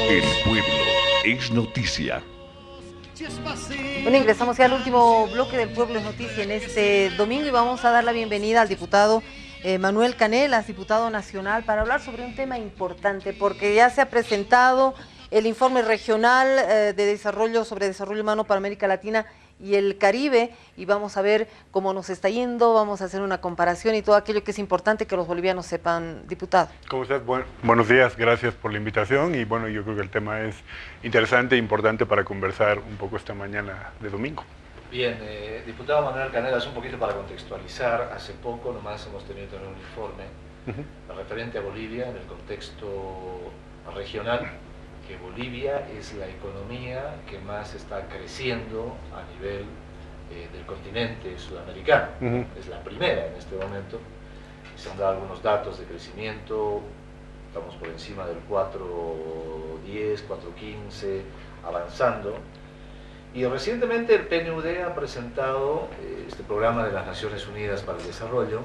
El pueblo es noticia. Bueno, ingresamos ya al último bloque del Pueblo es Noticia en este domingo y vamos a dar la bienvenida al diputado Manuel Canelas, diputado nacional, para hablar sobre un tema importante, porque ya se ha presentado el informe regional de desarrollo sobre desarrollo humano para América Latina y el Caribe, y vamos a ver cómo nos está yendo, vamos a hacer una comparación y todo aquello que es importante que los bolivianos sepan, diputado. ¿Cómo estás? Buenos días, gracias por la invitación y bueno, yo creo que el tema es interesante e importante para conversar un poco esta mañana de domingo. Bien, diputado Manuel Canelas, un poquito para contextualizar, hace poco nomás hemos tenido un informe referente a Bolivia en el contexto regional, que Bolivia es la economía que más está creciendo a nivel del continente sudamericano. Es la primera en este momento. Se han dado algunos datos de crecimiento, estamos por encima del 4.10, 4.15, avanzando. Y recientemente el PNUD ha presentado, este programa de las Naciones Unidas para el Desarrollo,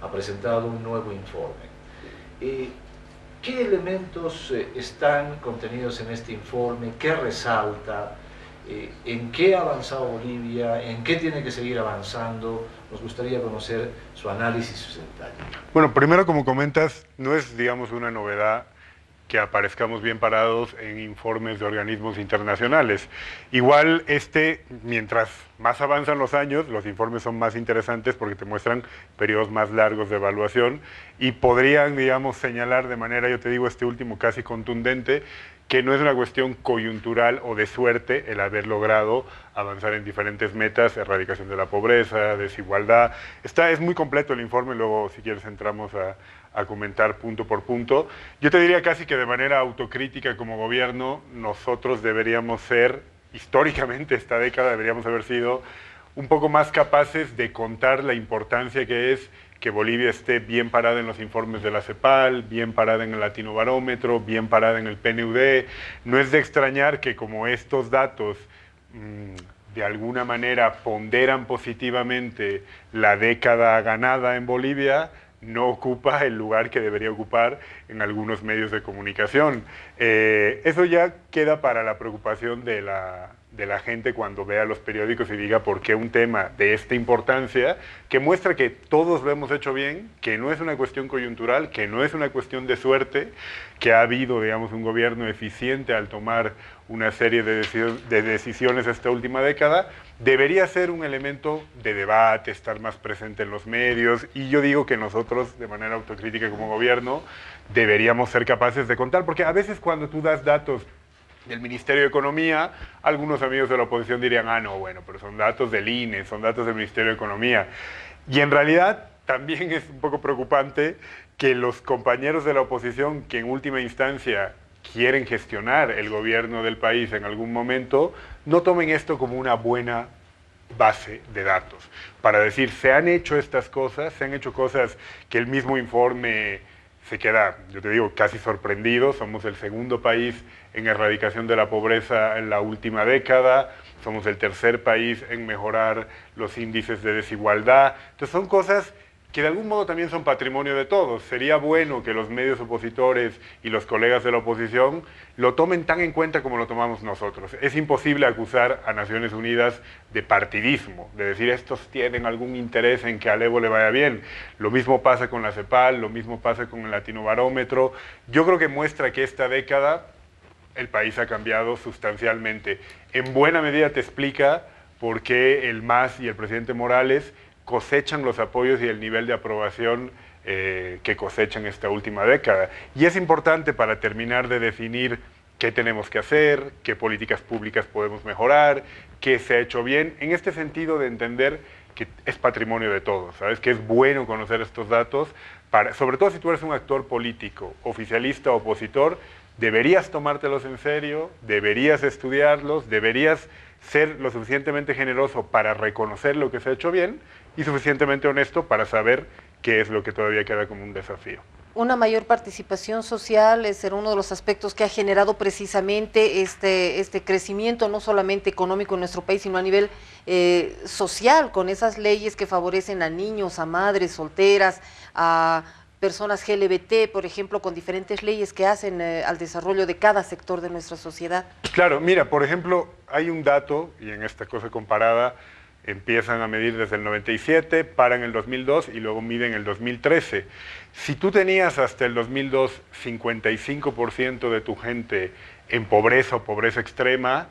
ha presentado un nuevo informe. ¿Qué elementos están contenidos en este informe? ¿Qué resalta? ¿En qué ha avanzado Bolivia? ¿En qué tiene que seguir avanzando? Nos gustaría conocer su análisis y su detalle. Bueno, primero, como comentas, no es, digamos, una novedad que aparezcamos bien parados en informes de organismos internacionales. Igual, mientras más avanzan los años, los informes son más interesantes porque te muestran periodos más largos de evaluación y podrían, digamos, señalar de manera, yo te digo, este último casi contundente, que no es una cuestión coyuntural o de suerte el haber logrado avanzar en diferentes metas, erradicación de la pobreza, desigualdad. Es muy completo el informe, luego si quieres entramos a comentar punto por punto. Yo te diría casi que de manera autocrítica como gobierno, nosotros deberíamos ser, históricamente esta década deberíamos haber sido un poco más capaces de contar la importancia que es que Bolivia esté bien parada en los informes de la CEPAL, bien parada en el Latinobarómetro, bien parada en el PNUD. No es de extrañar que como estos datos de alguna manera ponderan positivamente la década ganada en Bolivia, no ocupa el lugar que debería ocupar en algunos medios de comunicación. Eso ya queda para la preocupación de la gente cuando vea los periódicos y diga por qué un tema de esta importancia, que muestra que todos lo hemos hecho bien, que no es una cuestión coyuntural, que no es una cuestión de suerte, que ha habido, digamos, un gobierno eficiente al tomar una serie de decisiones esta última década, debería ser un elemento de debate, estar más presente en los medios, y yo digo que nosotros, de manera autocrítica como gobierno, deberíamos ser capaces de contar, porque a veces cuando tú das datos del Ministerio de Economía, algunos amigos de la oposición dirían, no, bueno, pero son datos del INE, son datos del Ministerio de Economía. Y en realidad también es un poco preocupante que los compañeros de la oposición, que en última instancia quieren gestionar el gobierno del país en algún momento, no tomen esto como una buena base de datos. Para decir, se han hecho estas cosas, se han hecho cosas que el mismo informe se queda, yo te digo, casi sorprendido. Somos el segundo país en erradicación de la pobreza en la última década, somos el tercer país en mejorar los índices de desigualdad. Entonces son cosas que de algún modo también son patrimonio de todos. Sería bueno que los medios opositores y los colegas de la oposición lo tomen tan en cuenta como lo tomamos nosotros. Es imposible acusar a Naciones Unidas de partidismo, de decir estos tienen algún interés en que a Evo le vaya bien. Lo mismo pasa con la CEPAL, lo mismo pasa con el Latinobarómetro. Yo creo que muestra que esta década el país ha cambiado sustancialmente. En buena medida te explica por qué el MAS y el presidente Morales cosechan los apoyos y el nivel de aprobación que cosechan esta última década. Y es importante para terminar de definir qué tenemos que hacer, qué políticas públicas podemos mejorar, qué se ha hecho bien, en este sentido de entender que es patrimonio de todos, ¿sabes? Que es bueno conocer estos datos, sobre todo si tú eres un actor político, oficialista o opositor, deberías tomártelos en serio, deberías estudiarlos, deberías ser lo suficientemente generoso para reconocer lo que se ha hecho bien y suficientemente honesto para saber qué es lo que todavía queda como un desafío. Una mayor participación social es uno de los aspectos que ha generado precisamente este crecimiento, no solamente económico en nuestro país, sino a nivel social, con esas leyes que favorecen a niños, a madres solteras, a personas LGBT, por ejemplo, con diferentes leyes que hacen al desarrollo de cada sector de nuestra sociedad? Claro, mira, por ejemplo, hay un dato, y en esta cosa comparada, empiezan a medir desde el 97, paran el 2002 y luego miden el 2013. Si tú tenías hasta el 2002 55% de tu gente en pobreza o pobreza extrema,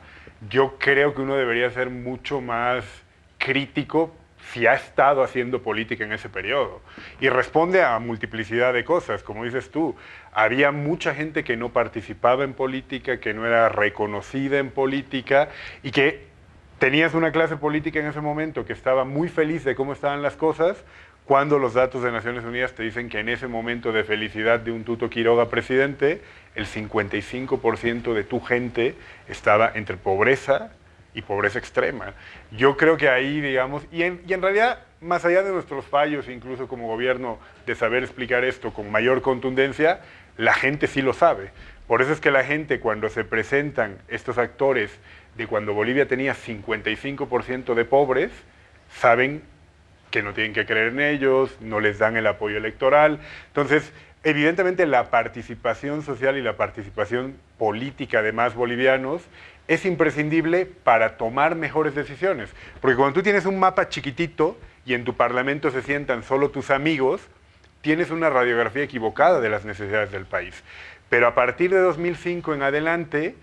yo creo que uno debería ser mucho más crítico si ha estado haciendo política en ese periodo. Y responde a multiplicidad de cosas, como dices tú. Había mucha gente que no participaba en política, que no era reconocida en política y que tenías una clase política en ese momento que estaba muy feliz de cómo estaban las cosas, cuando los datos de Naciones Unidas te dicen que en ese momento de felicidad de un Tuto Quiroga presidente, el 55% de tu gente estaba entre pobreza y pobreza extrema. Yo creo que ahí, digamos, y en realidad, más allá de nuestros fallos, incluso como gobierno, de saber explicar esto con mayor contundencia, la gente sí lo sabe. Por eso es que la gente, cuando se presentan estos actores de cuando Bolivia tenía 55% de pobres, saben que no tienen que creer en ellos, no les dan el apoyo electoral. Entonces, evidentemente la participación social y la participación política de más bolivianos es imprescindible para tomar mejores decisiones. Porque cuando tú tienes un mapa chiquitito y en tu parlamento se sientan solo tus amigos, tienes una radiografía equivocada de las necesidades del país. Pero a partir de 2005 en adelante,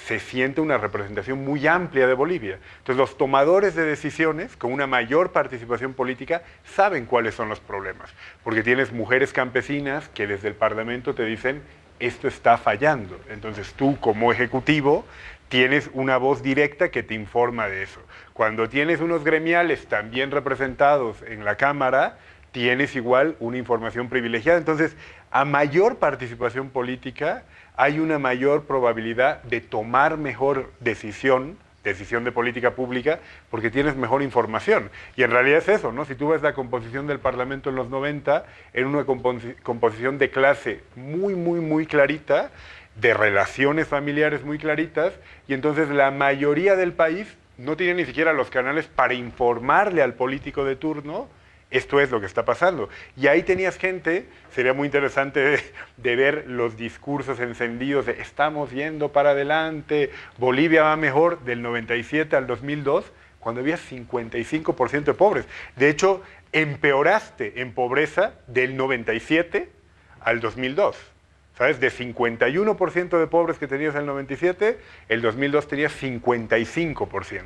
se siente una representación muy amplia de Bolivia. Entonces los tomadores de decisiones, con una mayor participación política, saben cuáles son los problemas. Porque tienes mujeres campesinas que desde el Parlamento te dicen, esto está fallando. Entonces tú, como ejecutivo, tienes una voz directa que te informa de eso. Cuando tienes unos gremiales también representados en la Cámara, tienes igual una información privilegiada. Entonces, a mayor participación política, hay una mayor probabilidad de tomar mejor decisión de política pública, porque tienes mejor información. Y en realidad es eso, ¿no? Si tú ves la composición del Parlamento en los 90, era una composición de clase muy clarita, de relaciones familiares muy claritas, y entonces la mayoría del país no tiene ni siquiera los canales para informarle al político de turno. Esto es lo que está pasando. Y ahí tenías gente, sería muy interesante de ver los discursos encendidos de estamos yendo para adelante, Bolivia va mejor, del 97 al 2002, cuando había 55% de pobres. De hecho, empeoraste en pobreza del 97 al 2002. ¿Sabes? De 51% de pobres que tenías en el 97, el 2002 tenías 55%.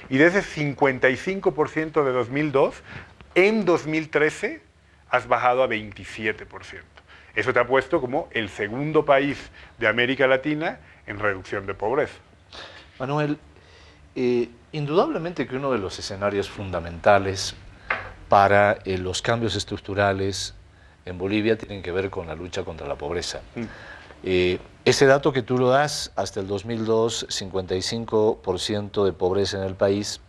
Y de ese 55% de 2002, en 2013 has bajado a 27%. Eso te ha puesto como el segundo país de América Latina en reducción de pobreza. Manuel, indudablemente que uno de los escenarios fundamentales para los cambios estructurales en Bolivia tienen que ver con la lucha contra la pobreza. Ese dato que tú lo das, hasta el 2002, 55% de pobreza en el país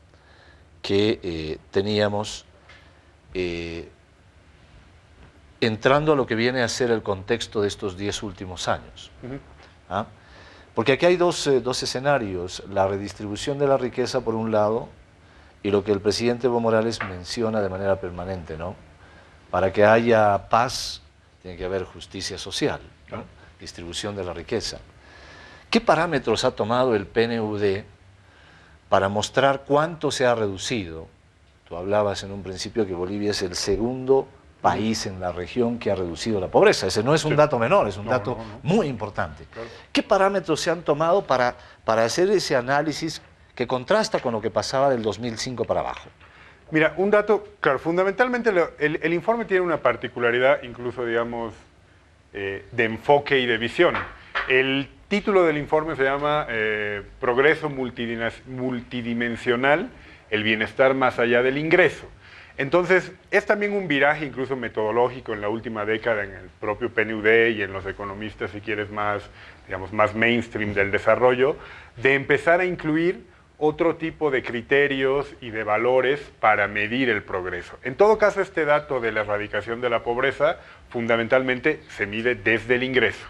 que teníamos. Entrando a lo que viene a ser el contexto de estos 10 últimos años. ¿Ah? Porque aquí hay dos escenarios, la redistribución de la riqueza por un lado y lo que el presidente Evo Morales menciona de manera permanente, ¿no? Para que haya paz tiene que haber justicia social, ¿no? Distribución de la riqueza. ¿Qué parámetros ha tomado el PNUD para mostrar cuánto se ha reducido? Tú hablabas en un principio que Bolivia es el segundo país en la región que ha reducido la pobreza. Ese no es un dato menor, es un dato muy importante. Claro. ¿Qué parámetros se han tomado para hacer ese análisis que contrasta con lo que pasaba del 2005 para abajo? Mira, un dato, claro, fundamentalmente el informe tiene una particularidad, incluso, digamos, de enfoque y de visión. El título del informe se llama Progreso multidimensional, el bienestar más allá del ingreso. Entonces, es también un viraje incluso metodológico en la última década en el propio PNUD y en los economistas, si quieres, más, digamos, más mainstream del desarrollo, de empezar a incluir otro tipo de criterios y de valores para medir el progreso. En todo caso, este dato de la erradicación de la pobreza fundamentalmente se mide desde el ingreso,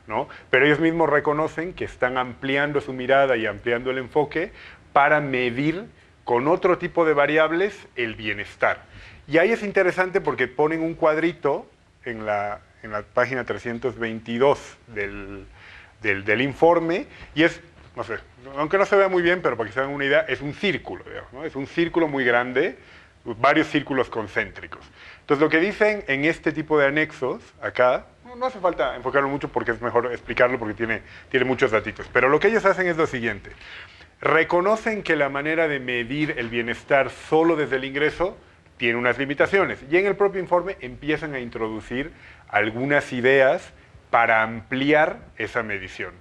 ¿no? Pero ellos mismos reconocen que están ampliando su mirada y ampliando el enfoque para medir con otro tipo de variables el bienestar. Y ahí es interesante porque ponen un cuadrito en en la página 322 del informe, y es, no sé, aunque no se vea muy bien, pero para que se hagan una idea, es un círculo, digamos, ¿no? Es un círculo muy grande, varios círculos concéntricos. Entonces, lo que dicen en este tipo de anexos, acá, no hace falta enfocarlo mucho porque es mejor explicarlo porque tiene muchos datitos, pero lo que ellos hacen es lo siguiente. Reconocen que la manera de medir el bienestar solo desde el ingreso tiene unas limitaciones, y en el propio informe empiezan a introducir algunas ideas para ampliar esa medición.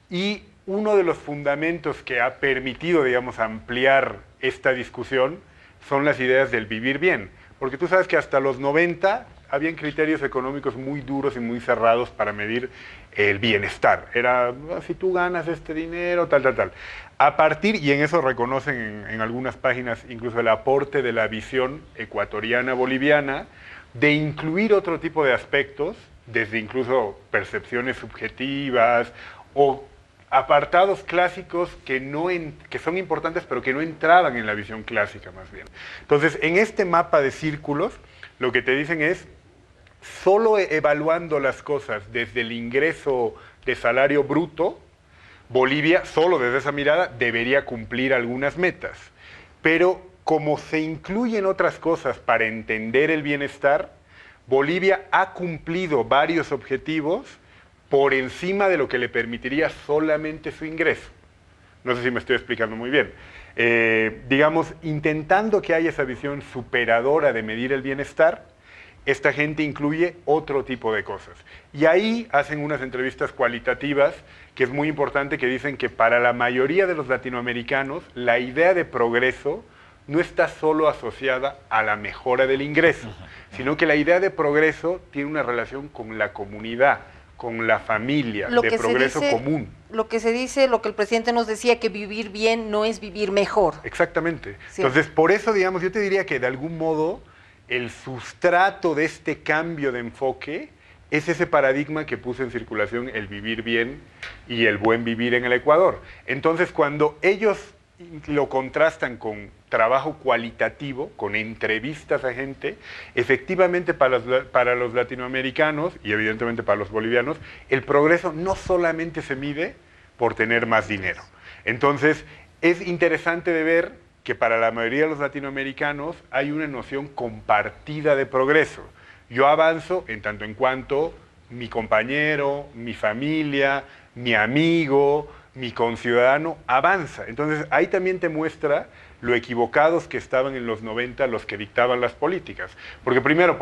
Y uno de los fundamentos que ha permitido, digamos, ampliar esta discusión son las ideas del vivir bien. Porque tú sabes que hasta los 90 habían criterios económicos muy duros y muy cerrados para medir el bienestar. Era, si tú ganas este dinero, tal, tal, tal. A partir, y en eso reconocen en algunas páginas incluso el aporte de la visión ecuatoriana boliviana, de incluir otro tipo de aspectos, desde incluso percepciones subjetivas o apartados clásicos que son importantes pero que no entraban en la visión clásica más bien. Entonces, en este mapa de círculos, lo que te dicen es, solo evaluando las cosas desde el ingreso de salario bruto, Bolivia, solo desde esa mirada, debería cumplir algunas metas. Pero como se incluyen otras cosas para entender el bienestar, Bolivia ha cumplido varios objetivos por encima de lo que le permitiría solamente su ingreso. No sé si me estoy explicando muy bien. Digamos, intentando que haya esa visión superadora de medir el bienestar, esta gente incluye otro tipo de cosas. Y ahí hacen unas entrevistas cualitativas, que es muy importante, que dicen que para la mayoría de los latinoamericanos, la idea de progreso no está solo asociada a la mejora del ingreso, sino que la idea de progreso tiene una relación con la comunidad, con la familia, de progreso común. Lo que se dice, lo que el presidente nos decía, que vivir bien no es vivir mejor. Exactamente. Sí. Entonces, por eso, digamos, yo te diría que de algún modo el sustrato de este cambio de enfoque es ese paradigma que puso en circulación el vivir bien y el buen vivir en el Ecuador. Entonces, cuando ellos lo contrastan con trabajo cualitativo, con entrevistas a gente, efectivamente para los latinoamericanos y evidentemente para los bolivianos, el progreso no solamente se mide por tener más dinero. Entonces, es interesante de ver que para la mayoría de los latinoamericanos hay una noción compartida de progreso. Yo avanzo en tanto en cuanto mi compañero, mi familia, mi amigo, mi conciudadano avanza. Entonces, ahí también te muestra lo equivocados que estaban en los 90 los que dictaban las políticas. Porque primero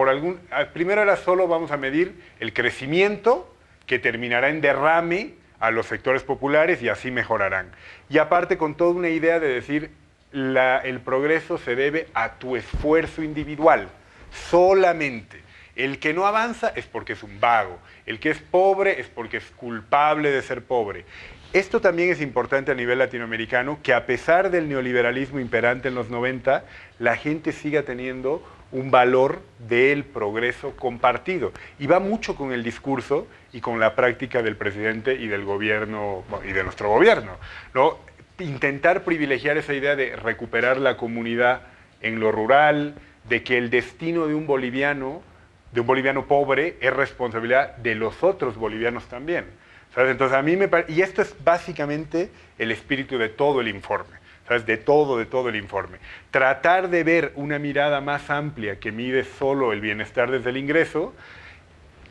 era solo vamos a medir el crecimiento que terminará en derrame a los sectores populares y así mejorarán. Y aparte con toda una idea de decir el progreso se debe a tu esfuerzo individual, solamente. El que no avanza es porque es un vago, el que es pobre es porque es culpable de ser pobre. Esto también es importante a nivel latinoamericano, que a pesar del neoliberalismo imperante en los 90, la gente siga teniendo un valor del progreso compartido. Y va mucho con el discurso y con la práctica del presidente y del gobierno, y de nuestro gobierno, ¿no? Intentar privilegiar esa idea de recuperar la comunidad en lo rural, de que el destino de un boliviano pobre es responsabilidad de los otros bolivianos también. ¿Sabes? Entonces a mí me parece, y esto es básicamente el espíritu de todo el informe, ¿sabes? De todo el informe. Tratar de ver una mirada más amplia que mide solo el bienestar desde el ingreso,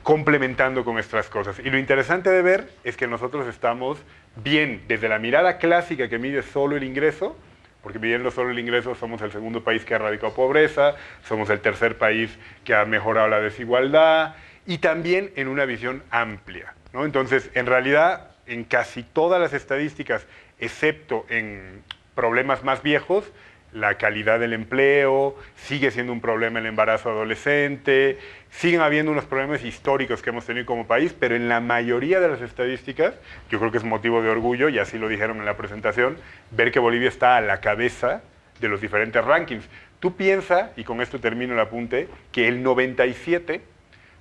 complementando con estas cosas. Y lo interesante de ver es que nosotros estamos bien desde la mirada clásica que mide solo el ingreso, porque midiendo solo el ingreso somos el segundo país que ha erradicado pobreza, somos el tercer país que ha mejorado la desigualdad, y también en una visión amplia, ¿no? Entonces, en realidad, en casi todas las estadísticas, excepto en problemas más viejos, la calidad del empleo, sigue siendo un problema el embarazo adolescente, siguen habiendo unos problemas históricos que hemos tenido como país, pero en la mayoría de las estadísticas, yo creo que es motivo de orgullo, y así lo dijeron en la presentación, ver que Bolivia está a la cabeza de los diferentes rankings. Tú piensa, y con esto termino el apunte, que el 97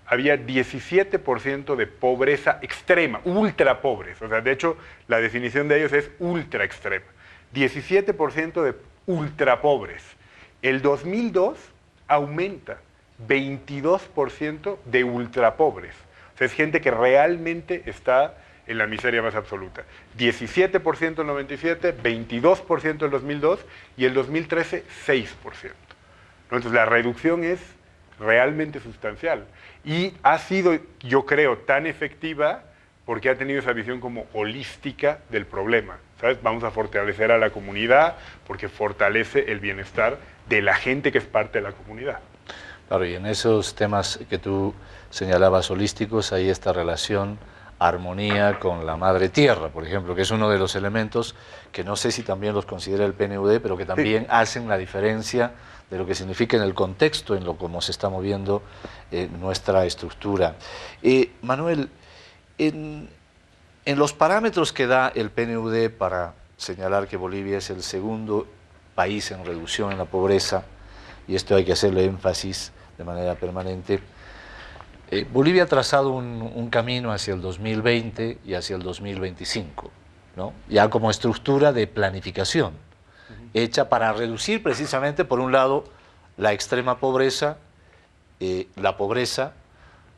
había 17% de pobreza extrema, ultra pobres. O sea, de hecho, la definición de ellos es ultra extrema. 17% de ultra pobres. El 2002 aumenta 22% de ultra pobres. sea, es gente que realmente está en la miseria más absoluta. 17% en 97, 22% en 2002 y el 2013 6%. ¿No? Entonces la reducción es realmente sustancial y ha sido, yo creo, tan efectiva porque ha tenido esa visión como holística del problema. ¿Sabes? Vamos a fortalecer a la comunidad porque fortalece el bienestar de la gente que es parte de la comunidad. Claro, y en esos temas que tú señalabas holísticos, hay esta relación, armonía con la madre tierra, por ejemplo, que es uno de los elementos que no sé si también los considera el PNUD, pero que también hacen la diferencia de lo que significa en el contexto, en lo como se está moviendo nuestra estructura. Manuel, en los parámetros que da el PNUD para señalar que Bolivia es el segundo país en reducción en la pobreza, y esto hay que hacerle énfasis de manera permanente, Bolivia ha trazado un camino hacia el 2020 y hacia el 2025, ¿no? Ya como estructura de planificación, hecha para reducir precisamente, por un lado, la extrema pobreza, la pobreza,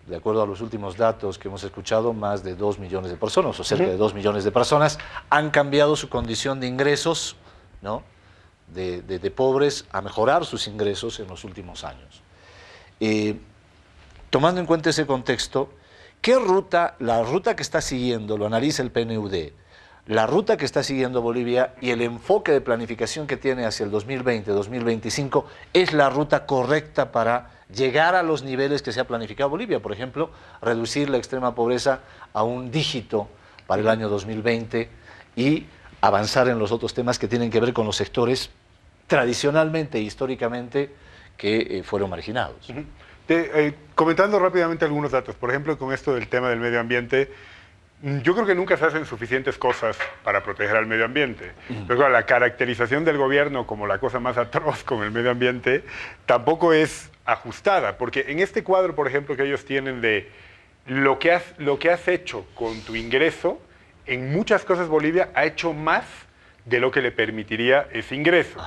de acuerdo a los últimos datos que hemos escuchado, más de 2 millones de personas, o cerca de 2 millones de personas, han cambiado su condición de ingresos, ¿no? de pobres a mejorar sus ingresos en los últimos años. Tomando en cuenta ese contexto, ¿qué ruta, la ruta que está siguiendo, lo analiza el PNUD, la ruta que está siguiendo Bolivia y el enfoque de planificación que tiene hacia el 2020-2025 es la ruta correcta para llegar a los niveles que se ha planificado Bolivia? Por ejemplo, reducir la extrema pobreza a un dígito para el año 2020 y avanzar en los otros temas que tienen que ver con los sectores tradicionalmente e históricamente que fueron marginados. Comentando rápidamente algunos datos, por ejemplo, con esto del tema del medio ambiente, yo creo que nunca se hacen suficientes cosas para proteger al medio ambiente. Pero claro, la caracterización del gobierno como la cosa más atroz con el medio ambiente tampoco es ajustada, porque en este cuadro, por ejemplo, que ellos tienen de lo que has hecho con tu ingreso, en muchas cosas Bolivia ha hecho más de lo que le permitiría ese ingreso.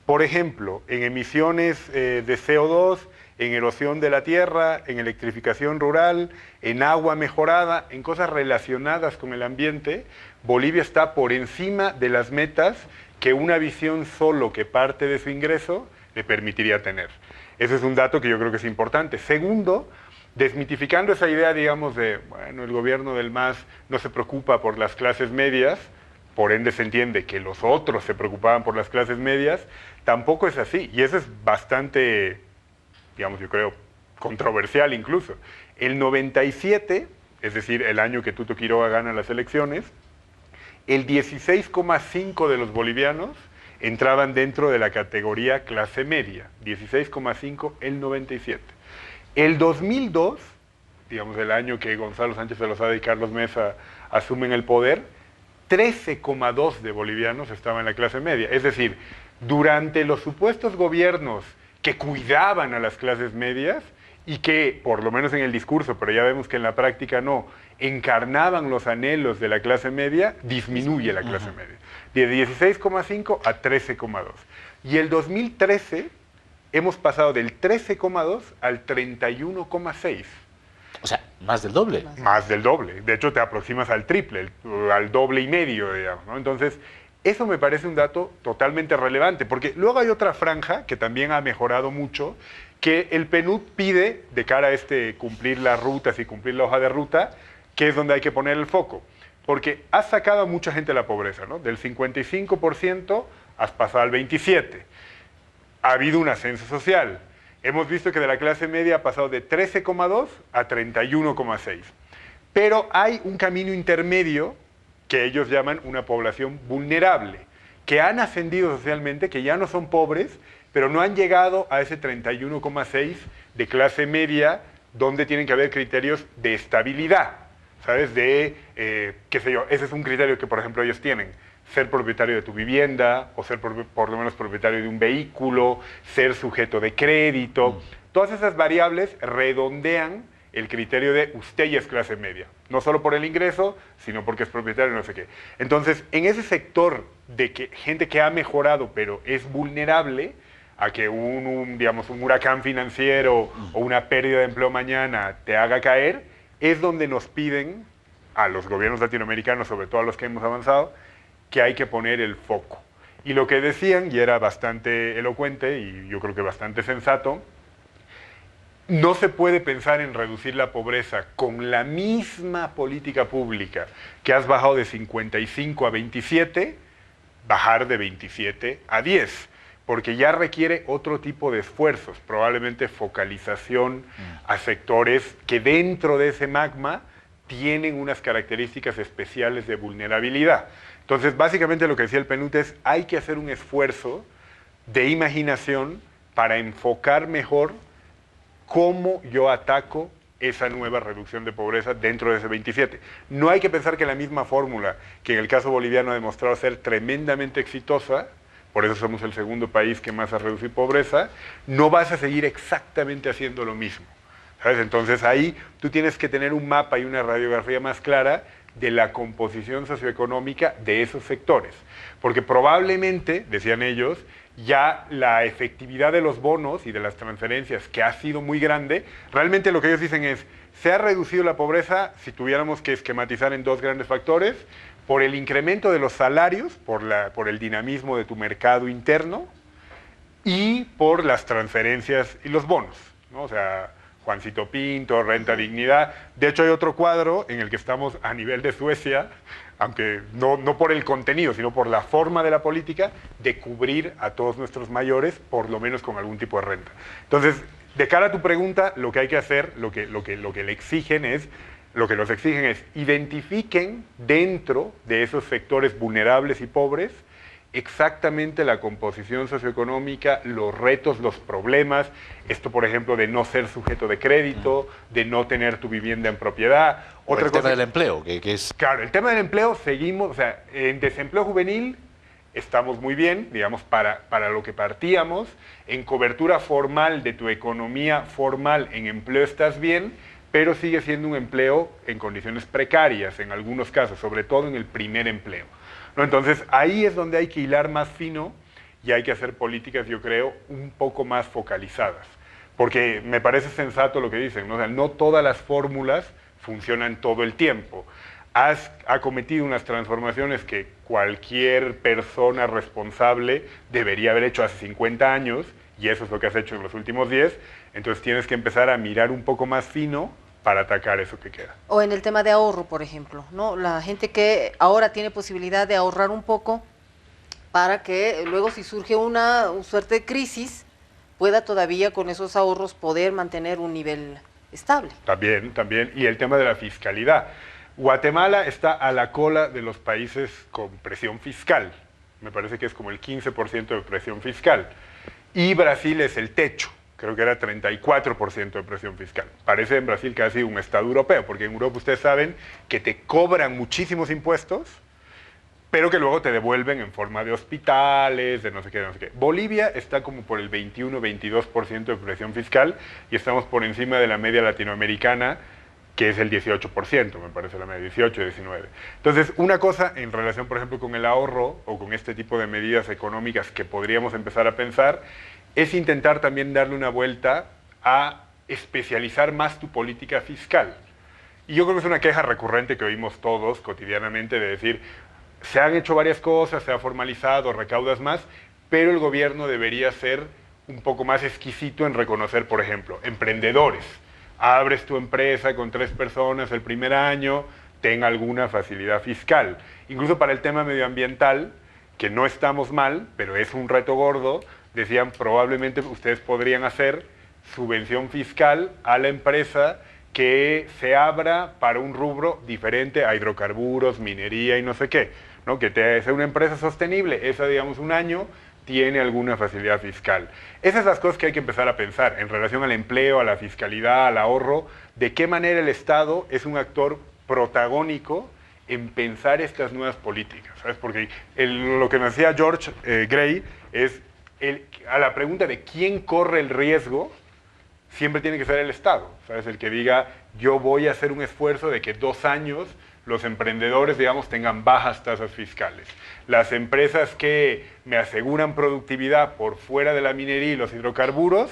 Por ejemplo, en emisiones de CO2, en erosión de la tierra, en electrificación rural, en agua mejorada, en cosas relacionadas con el ambiente, Bolivia está por encima de las metas que una visión solo que parte de su ingreso le permitiría tener. Ese es un dato que yo creo que es importante. Segundo, desmitificando esa idea, digamos, de, bueno, el gobierno del MAS no se preocupa por las clases medias, por ende se entiende que los otros se preocupaban por las clases medias, tampoco es así. Y eso es bastante, digamos, yo creo, controversial incluso. El 97, es decir, el año que Tuto Quiroga gana las elecciones, el 16,5% de los bolivianos entraban dentro de la categoría clase media, 16,5% el 97. El 2002, digamos el año que Gonzalo Sánchez de Lozada y Carlos Mesa asumen el poder, 13,2% de bolivianos estaban en la clase media. Es decir, durante los supuestos gobiernos que cuidaban a las clases medias y que, por lo menos en el discurso, pero ya vemos que en la práctica no, encarnaban los anhelos de la clase media, disminuye la clase media. De 16,5 a 13,2. Y el 2013 hemos pasado del 13,2 al 31,6. O sea, más del doble. Más del doble. De hecho, te aproximas al triple, al doble y medio, digamos, ¿no? Entonces, eso me parece un dato totalmente relevante, porque luego hay otra franja que también ha mejorado mucho, que el PNUD pide, de cara a cumplir las rutas y cumplir la hoja de ruta, que es donde hay que poner el foco. Porque has sacado a mucha gente de la pobreza, ¿no? Del 55% has pasado al 27%. Ha habido un ascenso social. Hemos visto que de la clase media ha pasado de 13,2 a 31,6. Pero hay un camino intermedio que ellos llaman una población vulnerable, que han ascendido socialmente, que ya no son pobres, pero no han llegado a ese 31,6 de clase media, donde tienen que haber criterios de estabilidad, ¿sabes? Qué sé yo, ese es un criterio que, por ejemplo, ellos tienen. Ser propietario de tu vivienda, o ser por lo menos propietario de un vehículo, ser sujeto de crédito. Todas esas variables redondean el criterio de usted ya es clase media. No solo por el ingreso, sino porque es propietario, no sé qué. Entonces, en ese sector de gente que ha mejorado, pero es vulnerable a que digamos, un huracán financiero o una pérdida de empleo mañana te haga caer, es donde nos piden a los gobiernos latinoamericanos, sobre todo a los que hemos avanzado, que hay que poner el foco. Y lo que decían, y era bastante elocuente y yo creo que bastante sensato, no se puede pensar en reducir la pobreza con la misma política pública que has bajado de 55 a 27, bajar de 27 a 10, porque ya requiere otro tipo de esfuerzos, probablemente focalización a sectores que dentro de ese magma tienen unas características especiales de vulnerabilidad. Entonces, básicamente lo que decía el PNUD es, hay que hacer un esfuerzo de imaginación para enfocar mejor cómo yo ataco esa nueva reducción de pobreza dentro de ese 27. No hay que pensar que la misma fórmula, que en el caso boliviano ha demostrado ser tremendamente exitosa, por eso somos el segundo país que más ha reducido pobreza, no vas a seguir exactamente haciendo lo mismo, ¿sabes? Entonces ahí tú tienes que tener un mapa y una radiografía más clara de la composición socioeconómica de esos sectores, porque probablemente, decían ellos, ya la efectividad de los bonos y de las transferencias, que ha sido muy grande, realmente lo que ellos dicen es, se ha reducido la pobreza, si tuviéramos que esquematizar en dos grandes factores, por el incremento de los salarios, por el dinamismo de tu mercado interno, y por las transferencias y los bonos, ¿no? O sea, Juancito Pinto, Renta Dignidad. De hecho, hay otro cuadro en el que estamos a nivel de Suecia, aunque no por el contenido, sino por la forma de la política, de cubrir a todos nuestros mayores, por lo menos con algún tipo de renta. Entonces, de cara a tu pregunta, lo que hay que hacer, lo que nos exigen es identifiquen dentro de esos sectores vulnerables y pobres exactamente la composición socioeconómica, los retos, los problemas, esto por ejemplo de no ser sujeto de crédito, de no tener tu vivienda en propiedad. Otra cosa, tema del empleo, que es... Claro, el tema del empleo seguimos, o sea, en desempleo juvenil estamos muy bien, digamos, para lo que partíamos, en cobertura formal de tu economía formal, en empleo estás bien, pero sigue siendo un empleo en condiciones precarias, en algunos casos, sobre todo en el primer empleo, ¿no? Entonces, ahí es donde hay que hilar más fino y hay que hacer políticas, yo creo, un poco más focalizadas. Porque me parece sensato lo que dicen, ¿no? O sea, no todas las fórmulas funcionan todo el tiempo. Has acometido unas transformaciones que cualquier persona responsable debería haber hecho hace 50 años, y eso es lo que has hecho en los últimos 10, entonces tienes que empezar a mirar un poco más fino para atacar eso que queda. O en el tema de ahorro, por ejemplo, ¿no? La gente que ahora tiene posibilidad de ahorrar un poco para que luego si surge una suerte de crisis, pueda todavía con esos ahorros poder mantener un nivel estable. También. Y el tema de la fiscalidad. Guatemala está a la cola de los países con presión fiscal. Me parece que es como el 15% de presión fiscal. Y Brasil es el techo. Creo que era 34% de presión fiscal. Parece en Brasil casi un estado europeo, porque en Europa ustedes saben que te cobran muchísimos impuestos, pero que luego te devuelven en forma de hospitales, de no sé qué. Bolivia está como por el 21-22% de presión fiscal y estamos por encima de la media latinoamericana, que es el 18%, me parece la media, 18-19. Entonces, una cosa en relación, por ejemplo, con el ahorro o con este tipo de medidas económicas que podríamos empezar a pensar, es intentar también darle una vuelta a especializar más tu política fiscal. Y yo creo que es una queja recurrente que oímos todos cotidianamente de decir, se han hecho varias cosas, se ha formalizado, recaudas más, pero el gobierno debería ser un poco más exquisito en reconocer, por ejemplo, emprendedores. Abres tu empresa con 3 personas el primer año, ten alguna facilidad fiscal. Incluso para el tema medioambiental, que no estamos mal, pero es un reto gordo, decían probablemente ustedes podrían hacer subvención fiscal a la empresa que se abra para un rubro diferente a hidrocarburos, minería y no sé qué, ¿no? Que sea una empresa sostenible, esa digamos un año tiene alguna facilidad fiscal. Esas son las cosas que hay que empezar a pensar en relación al empleo, a la fiscalidad, al ahorro, de qué manera el Estado es un actor protagónico en pensar estas nuevas políticas, ¿sabes? Porque lo que nos decía George Gray es, a la pregunta de quién corre el riesgo, siempre tiene que ser el Estado, ¿sabes? El que diga, yo voy a hacer un esfuerzo de que 2 años los emprendedores, digamos, tengan bajas tasas fiscales. Las empresas que me aseguran productividad por fuera de la minería y los hidrocarburos,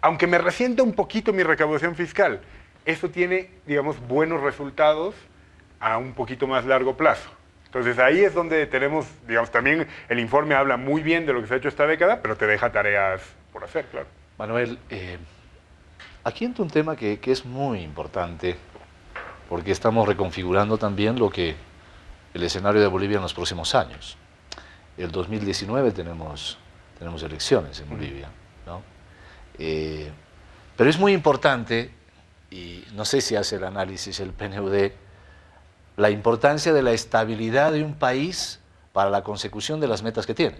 aunque me resienta un poquito mi recaudación fiscal, eso tiene, digamos, buenos resultados a un poquito más largo plazo. Entonces ahí es donde tenemos, digamos, también el informe habla muy bien de lo que se ha hecho esta década, pero te deja tareas por hacer, claro. Manuel, aquí entra un tema que es muy importante, porque estamos reconfigurando también lo que el escenario de Bolivia en los próximos años. El 2019 tenemos elecciones en Bolivia, ¿no? Pero es muy importante, y no sé si hace el análisis el PNUD, la importancia de la estabilidad de un país para la consecución de las metas que tiene.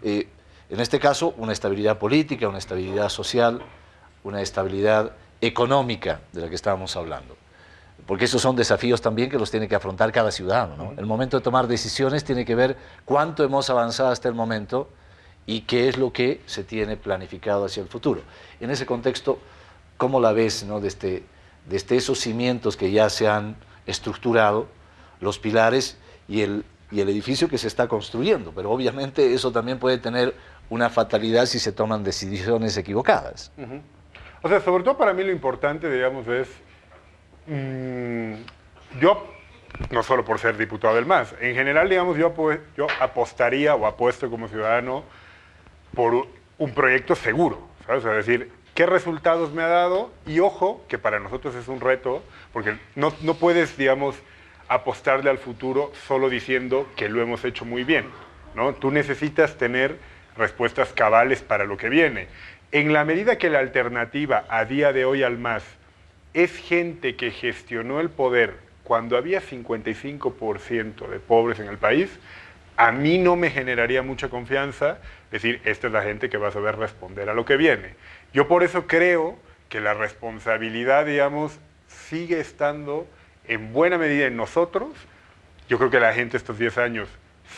En este caso, una estabilidad política, una estabilidad social, una estabilidad económica de la que estábamos hablando. Porque esos son desafíos también que los tiene que afrontar cada ciudadano, ¿no? El momento de tomar decisiones tiene que ver cuánto hemos avanzado hasta el momento y qué es lo que se tiene planificado hacia el futuro. En ese contexto, ¿cómo la ves, ¿no? desde esos cimientos que ya se han estructurado, los pilares y el edificio que se está construyendo? Pero obviamente eso también puede tener una fatalidad si se toman decisiones equivocadas. O sea, sobre todo para mí lo importante, digamos, es... yo, no solo por ser diputado del MAS, en general, digamos, yo apostaría o apuesto como ciudadano por un proyecto seguro, ¿sabes? O sea, decir, ¿qué resultados me ha dado? Y ojo, que para nosotros es un reto, porque no puedes, digamos, apostarle al futuro solo diciendo que lo hemos hecho muy bien, ¿no? Tú necesitas tener respuestas cabales para lo que viene. En la medida que la alternativa a día de hoy al MAS es gente que gestionó el poder cuando había 55% de pobres en el país, a mí no me generaría mucha confianza decir, esta es la gente que va a saber responder a lo que viene. Yo por eso creo que la responsabilidad, digamos, sigue estando en buena medida en nosotros. Yo creo que la gente estos 10 años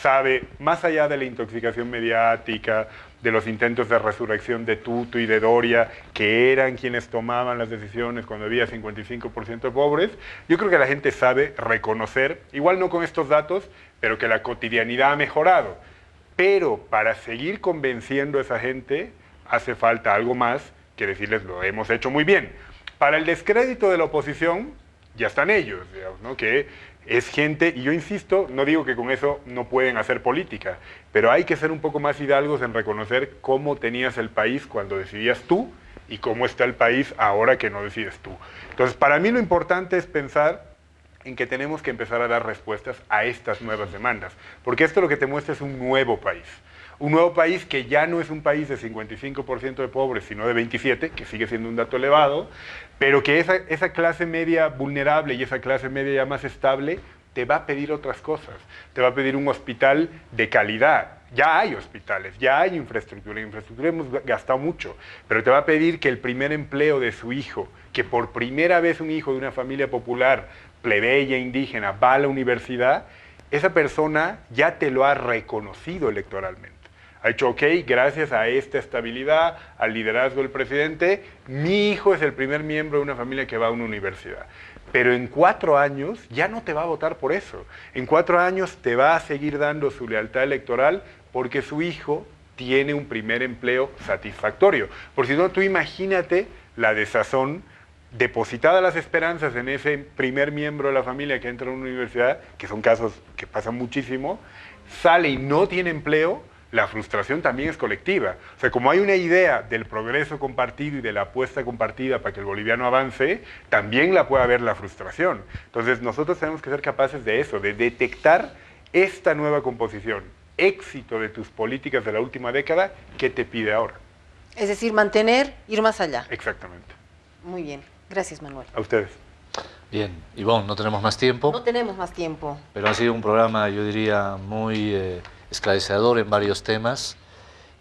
sabe, más allá de la intoxicación mediática, de los intentos de resurrección de Tuto y de Doria, que eran quienes tomaban las decisiones cuando había 55% de pobres, yo creo que la gente sabe reconocer, igual no con estos datos, pero que la cotidianidad ha mejorado. Pero para seguir convenciendo a esa gente, hace falta algo más que decirles lo hemos hecho muy bien. Para el descrédito de la oposición, ya están ellos, digamos, ¿no? Que es gente, y yo insisto, no digo que con eso no pueden hacer política, pero hay que ser un poco más hidalgos en reconocer cómo tenías el país cuando decidías tú y cómo está el país ahora que no decides tú. Entonces, para mí lo importante es pensar en que tenemos que empezar a dar respuestas a estas nuevas demandas, porque esto lo que te muestra es un nuevo país. Un nuevo país que ya no es un país de 55% de pobres, sino de 27%, que sigue siendo un dato elevado, pero que esa clase media vulnerable y esa clase media ya más estable te va a pedir otras cosas. Te va a pedir un hospital de calidad. Ya hay hospitales, ya hay infraestructura. En infraestructura hemos gastado mucho, pero te va a pedir que el primer empleo de su hijo, que por primera vez un hijo de una familia popular, plebeya, indígena, va a la universidad, esa persona ya te lo ha reconocido electoralmente. Ha dicho, ok, gracias a esta estabilidad, al liderazgo del presidente, mi hijo es el primer miembro de una familia que va a una universidad. Pero en 4 años ya no te va a votar por eso. En 4 años te va a seguir dando su lealtad electoral porque su hijo tiene un primer empleo satisfactorio. Por si no, tú imagínate la desazón, depositada las esperanzas en ese primer miembro de la familia que entra a una universidad, que son casos que pasan muchísimo, sale y no tiene empleo. La frustración también es colectiva. O sea, como hay una idea del progreso compartido y de la apuesta compartida para que el boliviano avance, también la puede haber la frustración. Entonces, nosotros tenemos que ser capaces de eso, de detectar esta nueva composición, éxito de tus políticas de la última década, ¿qué te pide ahora? Es decir, mantener, ir más allá. Exactamente. Muy bien. Gracias, Manuel. A ustedes. Bien, Ivonne, no tenemos más tiempo, No tenemos más tiempo. pero ha sido un programa, yo diría, muy esclarecedor en varios temas,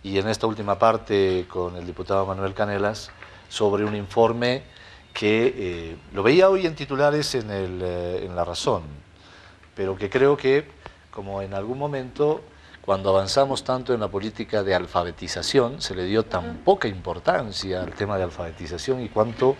y en esta última parte con el diputado Manuel Canelas sobre un informe que lo veía hoy en titulares en La Razón, pero que creo que, como en algún momento, cuando avanzamos tanto en la política de alfabetización, se le dio tan poca importancia al tema de alfabetización y cuánto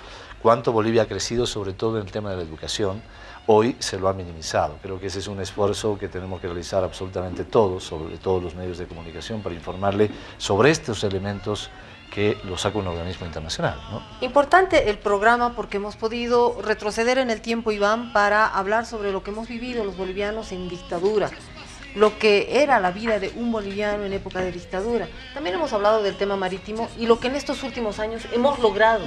Bolivia ha crecido, sobre todo en el tema de la educación, hoy se lo ha minimizado. Creo que ese es un esfuerzo que tenemos que realizar absolutamente todos, sobre todos los medios de comunicación, para informarle sobre estos elementos que lo saca un organismo internacional, ¿no? Importante el programa porque hemos podido retroceder en el tiempo, Iván, para hablar sobre lo que hemos vivido los bolivianos en dictadura, lo que era la vida de un boliviano en época de dictadura. También hemos hablado del tema marítimo y lo que en estos últimos años hemos logrado.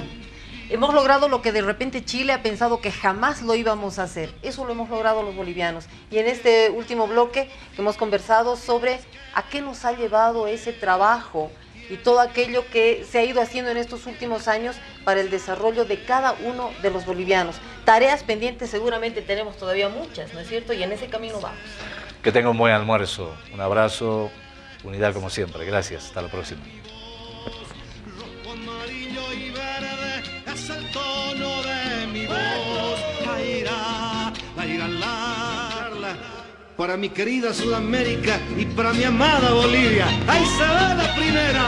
Hemos logrado lo que de repente Chile ha pensado que jamás lo íbamos a hacer. Eso lo hemos logrado los bolivianos. Y en este último bloque que hemos conversado sobre a qué nos ha llevado ese trabajo y todo aquello que se ha ido haciendo en estos últimos años para el desarrollo de cada uno de los bolivianos. Tareas pendientes seguramente tenemos todavía muchas, ¿no es cierto? Y en ese camino vamos. Que tenga un buen almuerzo, un abrazo, unidad como siempre. Gracias, hasta la próxima. Amarillo y verde es el tono de mi voz. Para mi querida Sudamérica y para mi amada Bolivia. ¡Ahí se va la primera!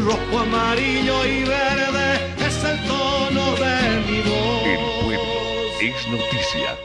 Rojo, amarillo y verde es el tono de mi voz. El pueblo es noticia.